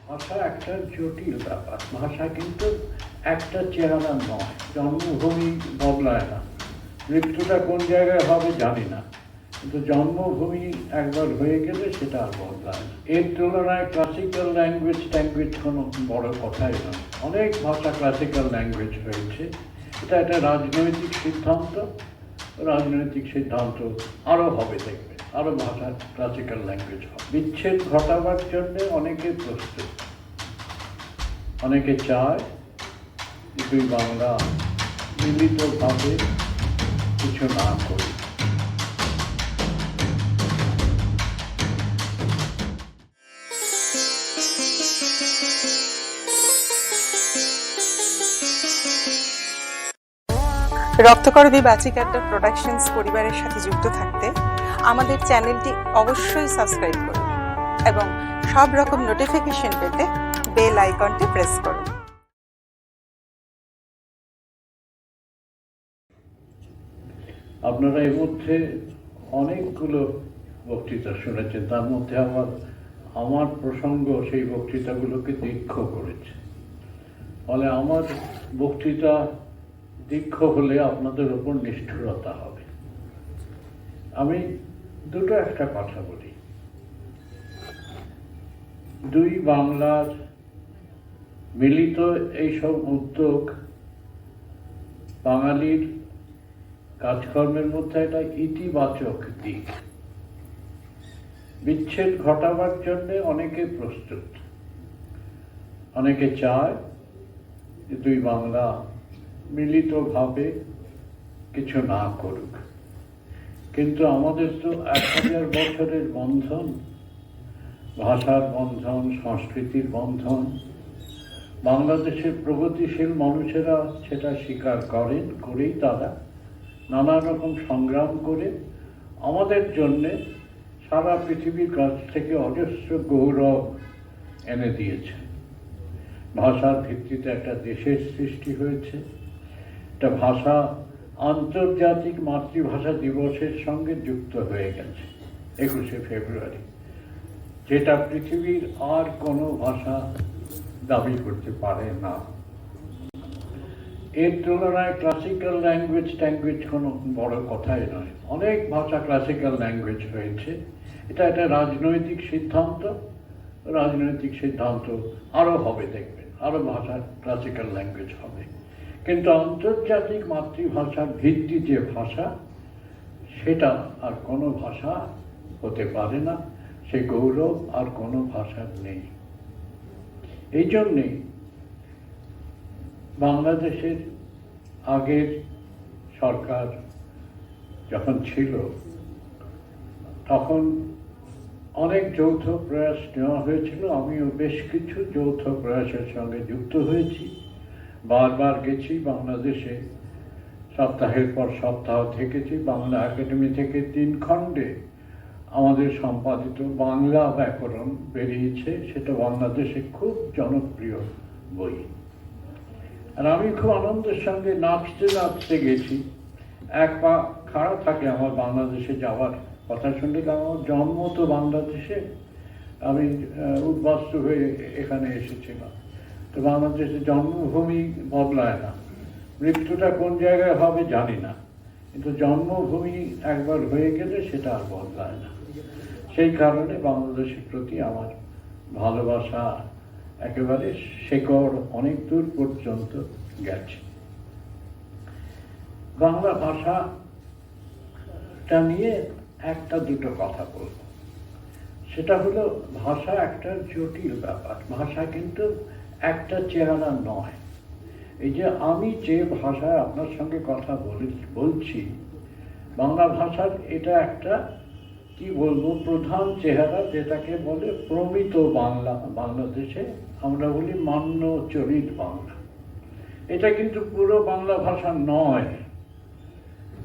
ভাষা একটা জটিল ব্যাপার। ভাষা কিন্তু একটা চেহারা নয়। জন্মভূমি বদলায় না, মৃত্যুটা কোন জায়গায় হবে জানি না, কিন্তু জন্মভূমি একবার হয়ে গেলে সেটা আর বদলায় না। এর তুলনায় ক্লাসিক্যাল ল্যাঙ্গুয়েজ কোনো বড় কথাই নয়। অনেক ভাষা ক্লাসিক্যাল ল্যাঙ্গুয়েজ হয়েছে। এটা একটা রাজনৈতিক সিদ্ধান্ত আরও হবে, দেখবে আরও ভাষা ক্লাসিক্যাল ল্যাঙ্গুয়েজ হবে। বিচ্ছেদ ঘটাবার জন্যে অনেকে প্রস্তুত, অনেকে চায় দুই বাংলা মিলিতভাবে কিছু না করে। রক্তকরবী বাচিকাড্ডা প্রোডাকশনস পরিবারের সাথে যুক্ত থাকতে আমাদের চ্যানেলটি অবশ্যই সাবস্ক্রাইব করুন এবং সব রকম নোটিফিকেশন পেতে বেল আইকনটি প্রেস করুন। আপনারা এর মধ্যে অনেকগুলো বক্তৃতা শুনেছেন, তার মধ্যে আমার প্রসঙ্গ সেই বক্তৃতাগুলোকে দীর্ঘ করেছে। ফলে আমার বক্তৃতা দীর্ঘ হলে আপনাদের ওপর নিষ্ঠুরতা হবে। আমি একটা কথা বলি। দুই বাংলার মিলিত এইসব উদ্যোগ বাঙালির কাজকর্মের মধ্যে একটা ইতিবাচক দিক। বিচ্ছেদ ঘটাবার জন্য অনেকে প্রস্তুত, অনেকে চায় যে দুই বাংলা মিলিতভাবে কিছু না করুক। কিন্তু আমাদের তো 1000 বছরের বন্ধন, ভাষার বন্ধন, সংস্কৃতির বন্ধন। বাংলাদেশের প্রগতিশীল মানুষেরা সেটা স্বীকার করেই তারা নানা রকম সংগ্রাম করে আমাদের জন্যে সারা পৃথিবীর কাছ থেকে অজস্র গৌরব এনে দিয়েছে। ভাষার ভিত্তিতে একটা দেশের সৃষ্টি হয়েছে। একটা ভাষা আন্তর্জাতিক মাতৃভাষা দিবসের সঙ্গে যুক্ত হয়ে গেছে 21শে ফেব্রুয়ারি, যেটা পৃথিবীর আর কোনো ভাষা দাবি করতে পারে না। এর তুলনায় ক্লাসিক্যাল ল্যাঙ্গুয়েজ কোনো বড় কথাই নয়। অনেক ভাষা ক্লাসিক্যাল ল্যাঙ্গুয়েজ হয়েছে। এটা একটা রাজনৈতিক সিদ্ধান্ত আরও হবে, দেখবেন আরও ভাষা ক্লাসিক্যাল ল্যাঙ্গুয়েজ হবে। কিন্তু আন্তর্জাতিক মাতৃভাষার ভিত্তি যে ভাষা, সেটা আর কোনো ভাষা হতে পারে না। সে গৌরব আর কোনো ভাষার নেই। এই জন্যেই বাংলাদেশের আগের সরকার যখন ছিল, তখন অনেক যৌথ প্রয়াস নেওয়া হয়েছিল। আমিও বেশ কিছু যৌথ প্রয়াসের সঙ্গে যুক্ত হয়েছি। বারবার গেছি বাংলাদেশে, সপ্তাহের পর সপ্তাহ থেকেছি। বাংলা একাডেমি থেকে 3 খণ্ডে আমাদের সম্পাদিত বাংলা ব্যাকরণ বেরিয়েছে। সেটা বাংলাদেশে খুব জনপ্রিয় বই। আর আমি খুব আনন্দের সঙ্গে নাচতে গেছি। এক পা খাড়া থাকে আমার বাংলাদেশে যাওয়ার কথা শুনলে। আমার জন্ম তো বাংলাদেশে, আমি উদ্বাস্তু হয়ে এখানে এসেছিলাম। তো বাংলাদেশের জন্মভূমি বদলায় না, মৃত্যুটা কোন জায়গায় হবে জানি না, কিন্তু জন্মভূমি একবার হয়ে গেলে সেটা আর বদলায় না। সেই কারণে বাংলাদেশের প্রতি আমার ভালোবাসা একেবারে শেকড় অনেক দূর পর্যন্ত গেছে। বাংলা ভাষাটা নিয়ে দুটো কথা বলব। সেটা হলো, ভাষা একটা জটিল ব্যাপার। ভাষা কিন্তু একটা চেহারা নয়। এই যে আমি যে ভাষায় আপনার সঙ্গে কথা বলছি, বাংলা ভাষার এটা একটা কি বলবো প্রধান চেহারা, যেটাকে বলে প্রমিত বাংলা। বাংলাদেশে আমরা বলি মান্য চরিত বাংলা। এটা কিন্তু পুরো বাংলা ভাষা নয়।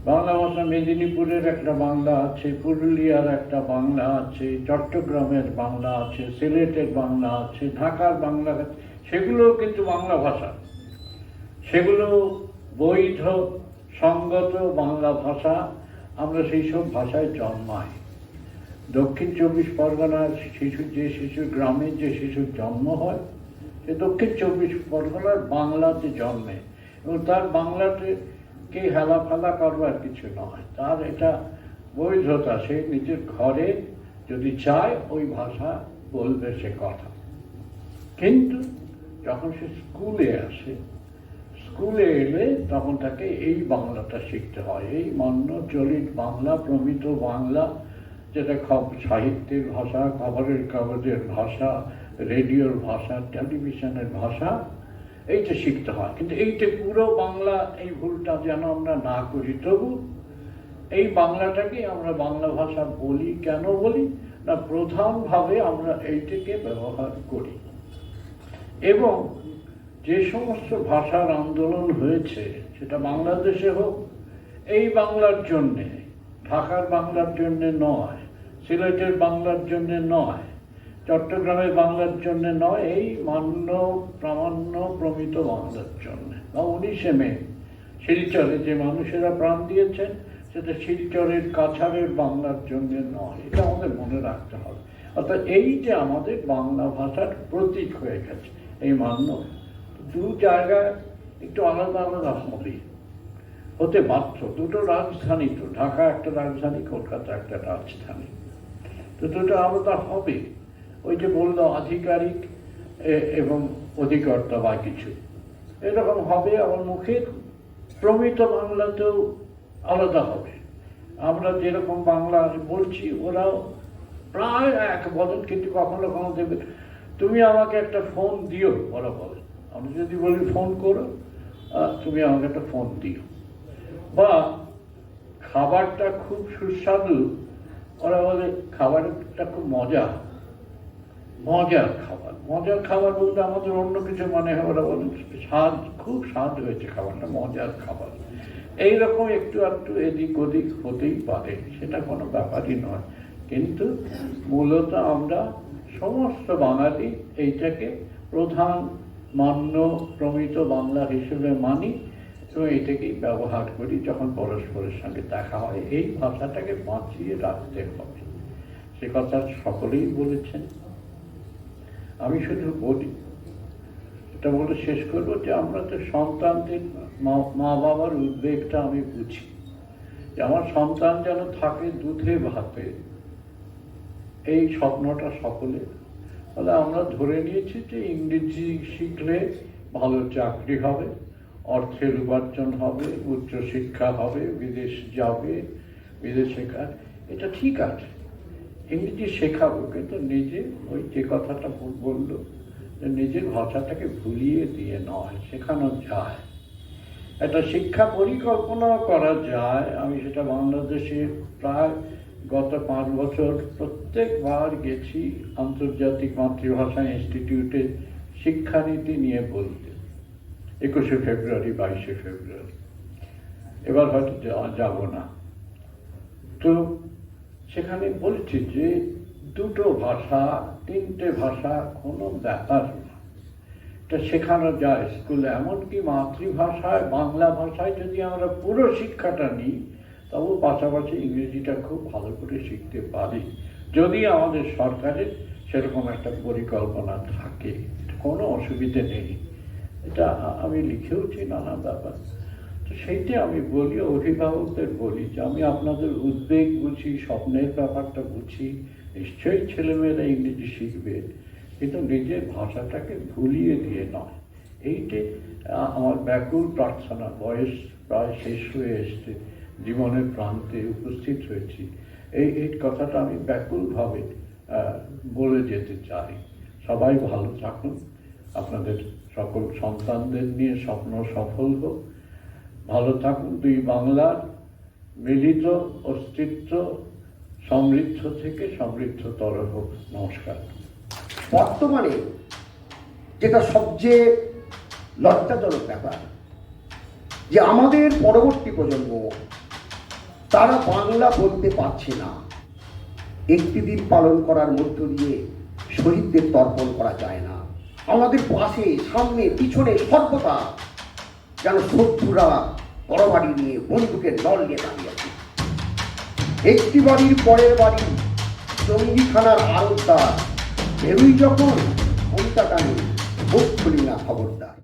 বাংলা ভাষা মেদিনীপুরের একটা বাংলা আছে, পুরুলিয়ার একটা বাংলা আছে, চট্টগ্রামের বাংলা আছে, সিলেটের বাংলা আছে, ঢাকার বাংলা আছে। সেগুলো কিন্তু বাংলা ভাষা, সেগুলো বৈধ সঙ্গত বাংলা ভাষা। আমরা সেই সব ভাষায় জন্মাই। দক্ষিণ 24 পরগনার শিশুর গ্রামে যে শিশুর জন্ম হয়, সে দক্ষিণ 24 পরগনার বাংলাতে জন্মে, এবং তার বাংলাতে কে হেলাফেলা করবার কিছু নয়, তার এটা বৈধতা। সে নিজের ঘরে যদি চায় ওই ভাষা বলবে সে কথা। কিন্তু যখন সে স্কুলে আসে, স্কুলে এলে তখন তাকে এই বাংলাটা শিখতে হয়, এই মান্য চলিত বাংলা, প্রমিত বাংলা, যেটা সাহিত্যের ভাষা, খবরের কাগজের ভাষা, রেডিওর ভাষা, টেলিভিশনের ভাষা, এইটা শিখতে হয়। কিন্তু এইটা পুরো বাংলা, এই ভুলটা যেন আমরা না করি। তবু এই বাংলাটাকে আমরা বাংলা ভাষা বলি। কেন বলি না, প্রধানভাবে আমরা এইটাকে ব্যবহার করি। এবং যে সমস্ত ভাষার আন্দোলন হয়েছে, সেটা বাংলাদেশে হোক, এই বাংলার জন্যে, ঢাকার বাংলার জন্যে নয়, সিলেটের বাংলার জন্যে নয়, চট্টগ্রামের বাংলার জন্যে নয়, এই মান্য প্রামাণ্য প্রমিত বাংলার জন্যে। বা 19শে মে শিলচরে যে মানুষেরা প্রাণ দিয়েছেন, সেটা শিলচরের কাছাড়ের বাংলার জন্যে নয়, এটা আমাদের মনে রাখতে হবে। অর্থাৎ এই যে আমাদের বাংলা ভাষার প্রতীক হয়ে গেছে এই মান্য, দু জায়গায় একটু আলাদা আলাদা হবে, হতে বাধ্য। দুটো রাজধানী তো, ঢাকা একটা রাজধানী, কলকাতা একটা রাজধানী, তো দুটো আলাদা হবে। ওই যে বললো আধিকারিক এবং অধিকর্তা বা কিছু এরকম হবে। আমার মুখের প্রমিত বাংলাতেও আলাদা হবে। আমরা যেরকম বাংলা বলছি, ওরাও প্রায় এক বলেন, কিন্তু কখনো কখনো দেবে তুমি আমাকে একটা ফোন দিও, ওরা বলে। আমি যদি বলি ফোন করো, তুমি আমাকে একটা ফোন দিও। বা খাবারটা খুব সুস্বাদু, ওরা বলে খাবারটা খুব মজার খাবার। মজার খাবার বলতে আমাদের অন্য কিছু মানে হয়, ওরা বলে স্বাদ, খুব স্বাদ হয়েছে খাবারটা, মজার খাবার। এইরকম একটু একটু এদিক ওদিক হতেই পারে, সেটা কোনো ব্যাপারই নয়। কিন্তু মূলত আমরা সমস্ত বাঙালি এইটাকে প্রধান মান্য প্রমিত বাংলা হিসেবে মানি এবং এটাকেই ব্যবহার করি যখন পরস্পরের সঙ্গে দেখা হয়। এই ভাষাটাকে বাঁচিয়ে রাখতে হবে, সে কথা সকলেই বলেছেন। আমি শুধু বলি, এটা বলে শেষ করবো, যে আমরা তো সন্তানদের মা বাবার উদ্বেগটা আমি বুঝি, যে আমার সন্তান যেন থাকে দুধে ভাতে, এই স্বপ্নটা সকলের। তাহলে আমরা ধরে নিয়েছি যে ইংরেজি শিখলে ভালো চাকরি হবে, অর্থের উপার্জন হবে, উচ্চশিক্ষা হবে, বিদেশ যাবে, বিদেশে কাজ, এটা ঠিক আছে, ইংরেজি শেখাবো। কিন্তু নিজে ওই যে কথাটা বললো, যে নিজের ভাষাটাকে ভুলিয়ে দিয়ে নয়, শেখানো যায়। একটা শিক্ষা পরিকল্পনা করা যায়। আমি সেটা বাংলাদেশে প্রায় গত 5 বছর প্রত্যেকবার গেছি আন্তর্জাতিক মাতৃভাষা ইনস্টিটিউটে শিক্ষানীতি নিয়ে বলতে, 21শে ফেব্রুয়ারি 22শে ফেব্রুয়ারি। এবার হয়তো যাব না। তো সেখানে বলছি যে দুটো ভাষা, 3টে ভাষা কোনো ব্যাপার না, এটা শেখানো যায় স্কুলে। এমনকি মাতৃভাষায়, বাংলা ভাষায় যদি আমরা পুরো শিক্ষাটা নিই, তবু পাশাপাশি ইংরেজিটা খুব ভালো করে শিখতে পারি, যদি আমাদের সরকারের সেরকম একটা পরিকল্পনা থাকে। কোনো অসুবিধে নেই, এটা আমি লিখেওছি নানা ব্যাপার। তো সেইটা আমি বলি, অভিভাবকদের বলি যে আমি আপনাদের উদ্বেগ বুঝি, স্বপ্নের ব্যাপারটা বুঝি, নিশ্চয়ই ছেলেমেয়েরা ইংরেজি শিখবে, কিন্তু নিজের ভাষাটাকে ভুলিয়ে দিয়ে নয়। এইটা আমার ব্যাকুল প্রার্থনা। বয়স প্রায় শেষ হয়ে এসছে, জীবনের প্রান্তে উপস্থিত হয়েছি, এই কথাটা আমি ব্যাকুলভাবে বলে যেতে চাই। সবাই ভালো থাকুন, আপনাদের সকল সন্তানদের নিয়ে স্বপ্ন সফল হোক। ভালো থাকুন। দুই বাংলার মিলিত অস্তিত্ব সমৃদ্ধ থেকে সমৃদ্ধতর হোক। নমস্কার। বর্তমানে যেটা সবচেয়ে লজ্জাজনক ব্যাপার, যে আমাদের পরবর্তী প্রজন্ম তারা বাংলা বলতে পারছে না। একটি দিন পালন করার মধ্য দিয়ে শহীদদের তর্পণ করা যায় না। আমাদের পাশে, সামনে, পিছনে সর্বদা যেন শত্রুরা তরবারি নিয়ে, বন্দুকের নল নিয়ে দাঁড়িয়ে আছে। একটি বাড়ির পরের বাড়ি জঙ্গিখানার আড়তদার ভেবেই যখন ঘুমটা টানি মুখ খুলি না খবরদার।